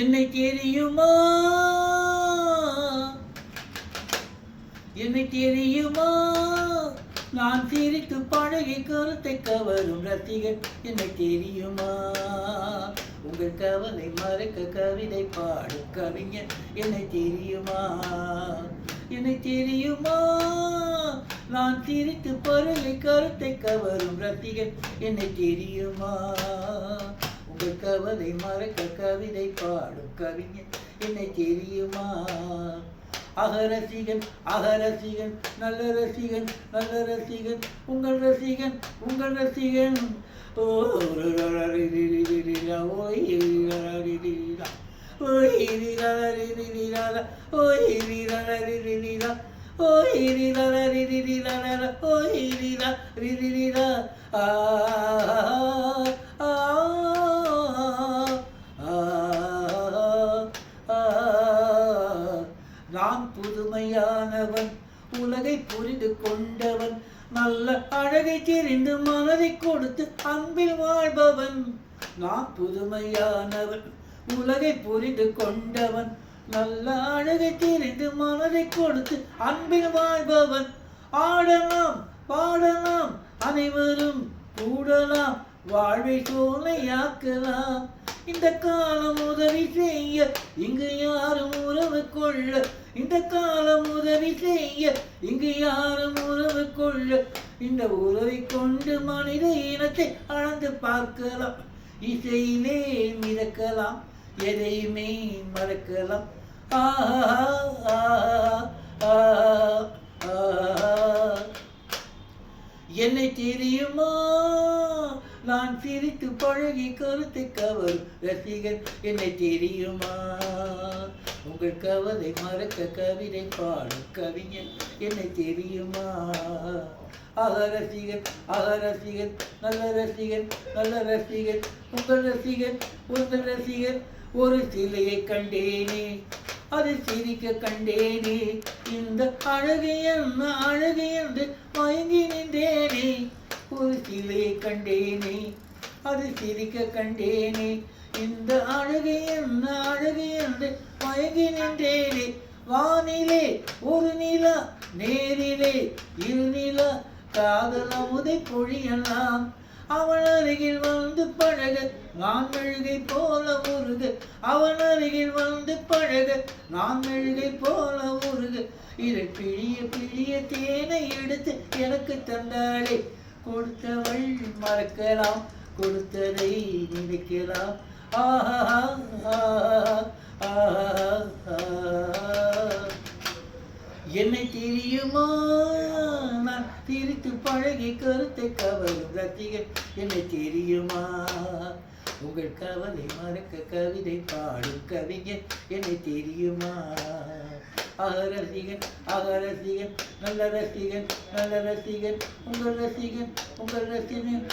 என்னை தெரியுமா, என்னை தெரியுமா, நான் சிரித்து பழகி கருத்தை கவரும் ரசிகன் என்னை தெரியுமா, உங்கள் கவலை மறக்க கவிதை பாடும் கவிஞன் என்னை தெரியுமா, என்னை தெரியுமா, நான் சிரித்து பழகி கருத்தை கவரும் ரசிகன் என்னை தெரியுமா, உங்கள் கவலை மறக்க கவிதை பாடும் கவிஞன் என்னை தெரியுமா. அகரசிகன் அகரசிகன் நல்ல ரசிகன் நல்ல ரசிகன் உங்கள் ரசிகன் உங்கள் ரசிகன் நான் புதுமையானவன், உலகை புரிந்து கொண்டவன், நல்ல அழகை தெரிந்து மனதை கொடுத்து அன்பில் வாழ்பவன். நான் புதுமையானவன், உலகை புரிந்து கொண்டவன், நல்ல அழகை தெரிந்து மனதை கொடுத்து அன்பில் வாழ்பவன். ஆடலாம் பாடலாம் அனைவரும் கூடலாம், வாழ்வை சோலையாக்கலாம். இந்த காலம் உதவி செய்ய இங்கு யாரும் உறவு கொள்ள, இந்த காலம் உதவி செய்ய இங்கு யாரும் உறவு கொள்ள. இந்த உறவை கொண்டு மனித இனத்தை அளந்து பார்க்கலாம், இசையிலே மிதக்கலாம், எதையுமே மறக்கலாம். என்னை தெரியுமா, நான் சிரித்து பழகி கருத்தை கவரும் ரசிகன் என்னை தெரியுமா, உங்கள் கவலை மறக்க கவிதை பாடும் கவிஞன் என்னை தெரியுமா. அகரசிகன் அகரசிகன் நல்ல ரசிகன் நல்ல ரசிகன் உங்கள் ரசிகன் உங்கள் ரசிகன். ஒரு சிலையை கண்டேனே அது சிரிக்க கண்டேனே, இந்த அழகு என்ன அழகு என்று மயங்கி நின்றேனே. ஒரு சிலையை கண்டேனே அது சிரிக்க கண்டேனே, இந்த அழகு என்ன அழகு என்று மயங்கி நின்றேனே. வானிலே ஒரு நிலா நேரிலே இரு நிலா, காதல் அமுதை பொழியலாம். அவன் அருகில் வந்து பழக நான் மெழுகை போல உருக, அவன் அருகில் வந்து பழக நான் மெழுகை போல உருக. இதை பிழிய பிழிய தேனை எடுத்து எனக்கு தந்தாளே, கொடுத்தவள் மறக்கலாம் கொடுத்ததை நினைக்கலாம். ஆஹா என்னை தெரியுமா, நான் சிரித்து பழகி கருத்தை கவரும் ரசிகன் என்னை தெரியுமா, உங்கள் கவலை மறக்க கவிதை பாடும் கவிஞன் என்னை தெரியுமா. அகரசிகன் அகரசிகன் நல்ல ரசிகன் நல்ல ரசிகன் உங்கள் ரசிகன் உங்கள் ரசிகன்.